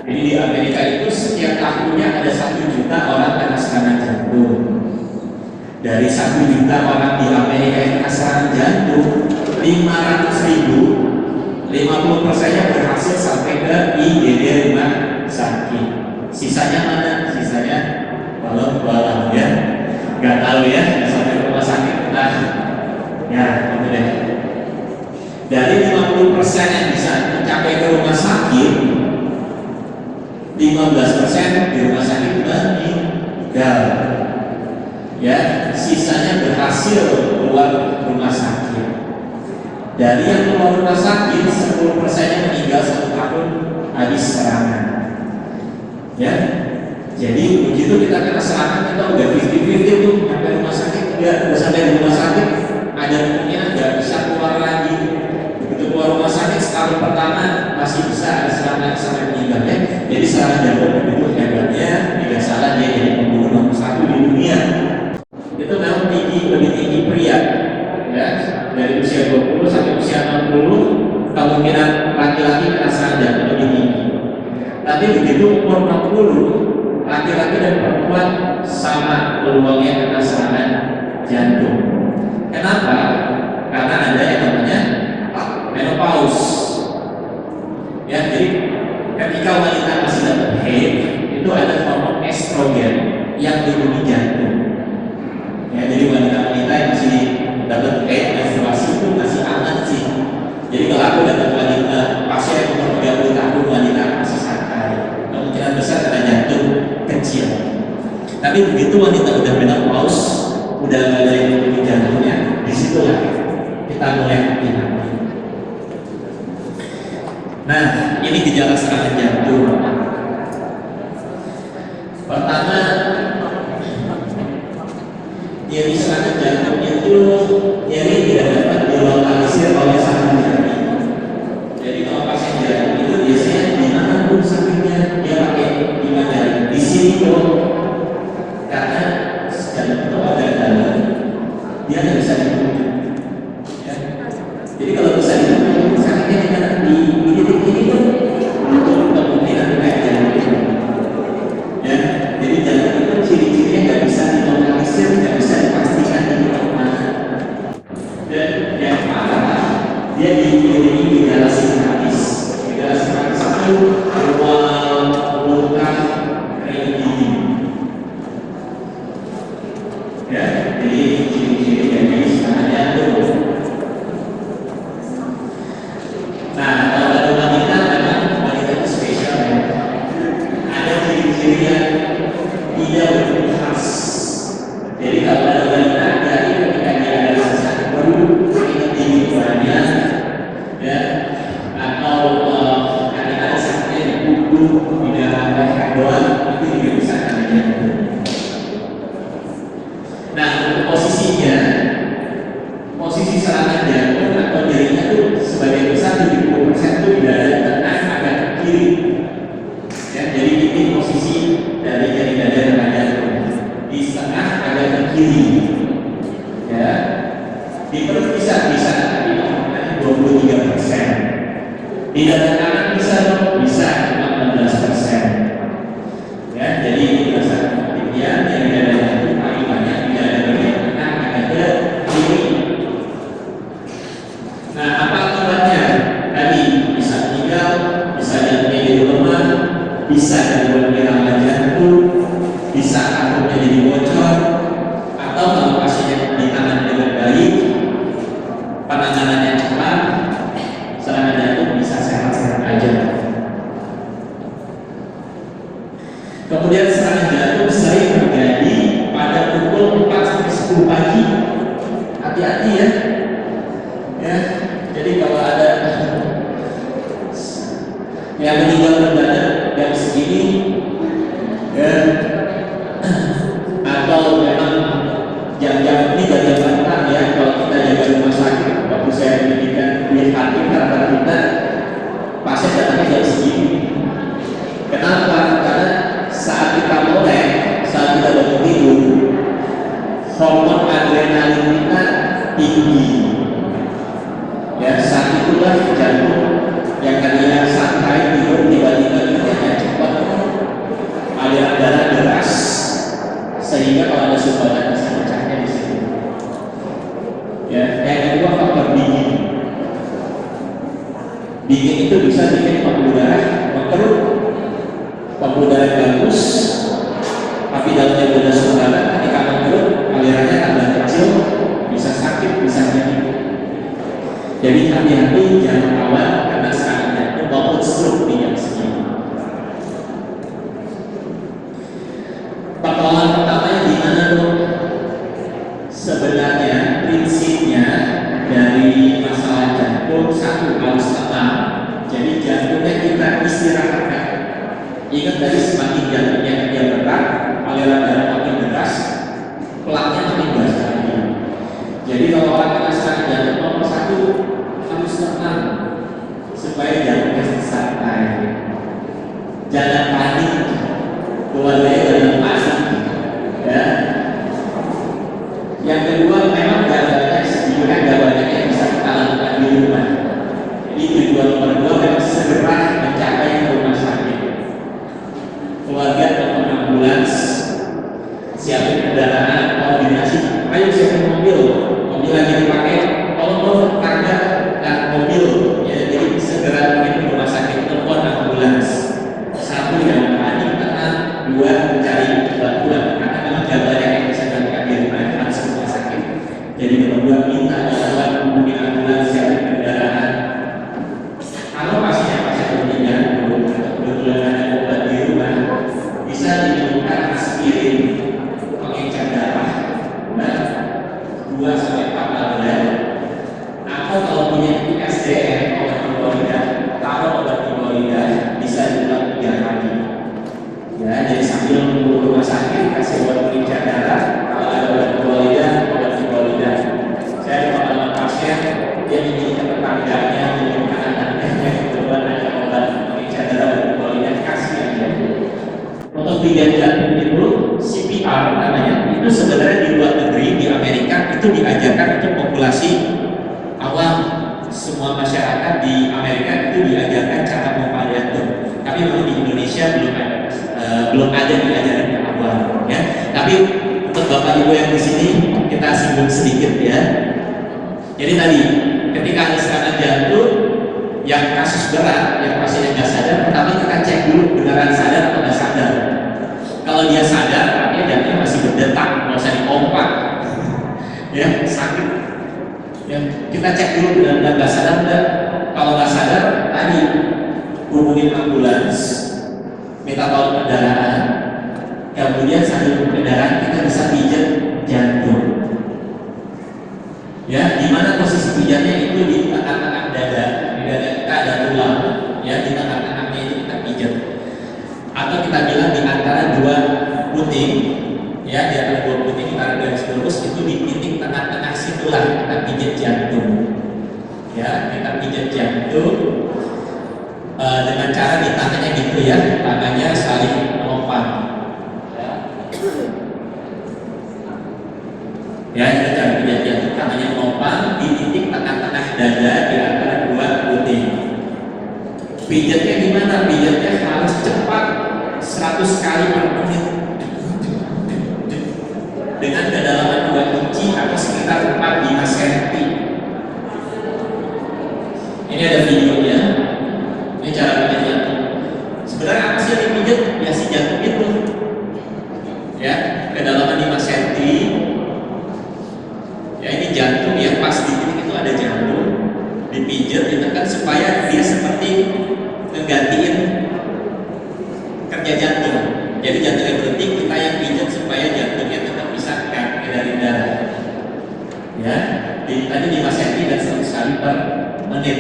Jadi di Amerika itu setiap tahunnya ada 1 juta orang kena serangan jantung. Dari 1 juta orang di Amerika yang kena serangan jantung, 500.000, 50%-nya berhasil sampai ke IGD rumah sakit. Sisanya mana? Sisanya walau ya, nggak tahu ya, sampai ke rumah sakit entah. Ya, gitu deh. Dari 50% yang bisa mencapai ke rumah sakit, 15% di rumah sakit meninggal. Ya, sisanya berhasil keluar rumah sakit. Dari yang keluar rumah sakit, 10%-nya meninggal 1 tahun habis serangan. Ya, jadi begitu kita kena serangan, kita udah 50-50 tuh sampai rumah sakit. Ya, udah sampai di rumah sakit, ada kemungkinan nggak bisa keluar lagi. Begitu keluar rumah sakit, setahun pertama masih bisa ada serangan sampai meninggal. Ya, jadi serangan jantung begitu hebatnya, tidak salah dia jadi pembunuh nomor 1 di dunia. Itu memang tinggi, lebih tinggi pria, ya, dari usia 20 sampai usia 60 kemungkinan laki-laki kena serangan jantung lebih tinggi. Tapi begitu umur 60, laki-laki dan perempuan sama peluangnya kena serangan jantung. Kenapa? Karena ada yang namanya menopause. Ya, jadi ketika wanita masih dapat haid, itu ada hormon estrogen yang melindungi jantung. Ya, jadi wanita-wanita yang masih dapat menstruasi itu masih aman sih. Jadi kalau aku dapat wanita pasien umur 30 tahun, wanita masih santai, kemungkinan besar kena jantung kecil. Tapi begitu wanita udah menopause, udah nggak ada yang melindungi jantungnya, disitulah kita mulai hati-hati. Nah, ini gejala serangan jantung. Pertama, nyeri serangan jantung itu nyeri tidak dapat dilokalisir oleh saraf jari. Jadi kalau pasien jantung itu biasanya di mana pun sakitnya dia pakai lima jari. Di sini tuh, karena jantung itu agak dalam, dia nggak bisa ditunjuk. Ya. Jadi kalau bisa ditunjuk, sakitnya di mana? Di titik ini tuh, untuk kemungkinan kayak jantung itu. Ya, jadi jantung itu ciri-cirinya nggak bisa dilokalisir, nggak bisa dipastikan di mana. Dan yang parah, dia diiringi gejala psikis. Gejala psikis itu mual, muntah, kering gigi. Ya, jadi ciri-ciri dari serangan jantung. Nah, kalau ada wanita, memang wanita itu spesial ya. Ada ciri-ciri yang tidak begitu khas. Jadi kalau ada wanita dari ketika dia ada rasa baru sakit di lingkungannya, ya, atau ada sakitnya di punggung, di dalam leher doang, itu juga bisa ada jantung. Nah, untuk posisinya, posisi serangan jantung atau nyerinya itu sebagian besar 70% itu di dada tengah agak ke kiri. Ya, jadi ini posisi dari nyeri dada tengah jantung. Di tengah agak ke kiri. Ya, di perut bisa tapi 23%. Di dada kanan bisa 14%. Ya, jadi ini berdasarkan penelitian nyeri dada jantung paling banyak di dada bagian tengah agak ke kiri. Nah, apa akibatnya? Tadi bisa meninggal, bisa jantungnya jadi lemah, bisa gangguan irama jantung, bisa kantongnya jadi bocor, atau kalau pasiennya ditangani dengan baik, penanganannya cepat, serangan jantung bisa sehat-sehat aja. Kemudian serangan jantung sering terjadi pada pukul 4 sampai 10 pagi. Hati-hati ya. Ya, jadi kalau ada yang meninggal mendadak jam segini, ya, atau memang jam-jam ini jam bantar ya, kalau kita jaga rumah sakit, waktu saya pendidikan di hati kata kita pasien datangnya jam segini. Kenapa? Karena saat kita melek, saat kita bangun tidur, hormon adrenalin kita tinggi. Ya, saat itulah jantung yang tadinya santai tidur tiba-tiba itu cepat Dingin itu bisa bikin pembuluh darah mengerut, pembuluh darah bagus, tapi dalamnya udah saudara ketika mengerut alirannya tambah kecil, bisa sakit, bisa nyeri. Jadi hati-hati jangan awal karena serangan jantung maupun stroke di jam segini. Pertolongan pertamanya di mana tuh? Sebenarnya prinsipnya dari masalah jantung satu harus tenang. Jadi jantungnya kita istirahatkan. Ingat dari semakin jantungnya dia berat, aliran darah makin deras, pelaknya makin basah lagi. Jadi kalau orang kena serangan jantung nomor satu harus tenang supaya jantungnya santai. Jangan panik. Keluarganya jangan panik. Ya. Yang kedua memang gak banyak yang bisa kita lakukan di rumah. Jadi tujuan nomor dua memang segera mencapai ke rumah sakit. Keluarga telepon ambulans, siapin kendaraan, koordinasi. Ayo siapin mobil lagi dipakai. Tolong tangga dan mobil. Ya, jadi segera mungkin ke rumah sakit, telepon ambulans. Satu yang panik, tenang. Dua mencari bantuan karena memang gak banyak yang bisa dilakukan di rumah. Jadi kedua minta bantuan hubungi ambulans siapin kendaraan. Kalau pasiennya pasien meninggal kebetulan ada obat di rumah, bisa diminumkan aspirin, pengencer darah, 2 sampai 4 tablet. Atau kalau punya SDN obat tiroida, taruh obat tiroida bisa diulang 3 kali. Ya, jadi sambil menunggu rumah sakit kasih obat pengencer darah. Kalau ada obat tiroida, saya pengalaman pasien dia memiliki tetangganya, memiliki anak-anaknya, kebetulan ada obat pengencer darah berkualitas kasih aja. Untuk pijat jantung itu CPR namanya, itu sebenarnya di luar negeri di Amerika itu diajarkan untuk populasi awam. Semua masyarakat di Amerika itu diajarkan cara pompa jantung. Tapi kalau di Indonesia belum ada diajarkan ke awam, ya. Tapi untuk bapak ibu yang di sini kita singgung sedikit ya. Jadi tadi ketika ada serangan jantung yang kasus berat, yang pasiennya nggak sadar, pertama kita cek dulu beneran sadar atau nggak sadar. Kalau dia sadar, artinya jantungnya masih berdetak, nggak usah dipompa, ya sakit. Ya, kita cek dulu benar-benar nggak sadar enggak. Kalau nggak sadar, tadi hubungin ambulans, minta tolong kendaraan. Kemudian sambil kendaraan kita bisa pijat jantung. Ya, di mana posisi pijatnya itu di tengah-tengah dada. Di dada kita ada tulang, ya di tengah-tengahnya itu kita pijat. Atau kita bilang di antara 2 puting, ya di antara 2 puting kita garis lurus itu di titik tengah-tengah situlah kita pijat jantung. Ya, kita pijat jantung dengan cara di tangannya gitu ya, tangannya saling melompat. Ya, kita cara pijat jantung, tangannya melompat di titik tengah-tengah dada di antara 2 puting. Pijatnya gimana? Pijatnya harus cepat 100 kali per menit dengan kedalaman 2 inci atau sekitar 4-5 cm. Ini ada videonya. Ini cara pijat jantung. Sebenarnya apa sih yang dipijat? Ya si jantung itu. Ya, kedalaman 5 cm. Ya, ini jantung yang pas di titik itu ada jantung, dipijat, ditekan supaya dia seperti ngegantiin kerja jantung. Jadi jantungnya berhenti, kita yang pijat supaya jantungnya tetap bisa dari darah. Ya, tadi 5 cm dan 100 kali per menit.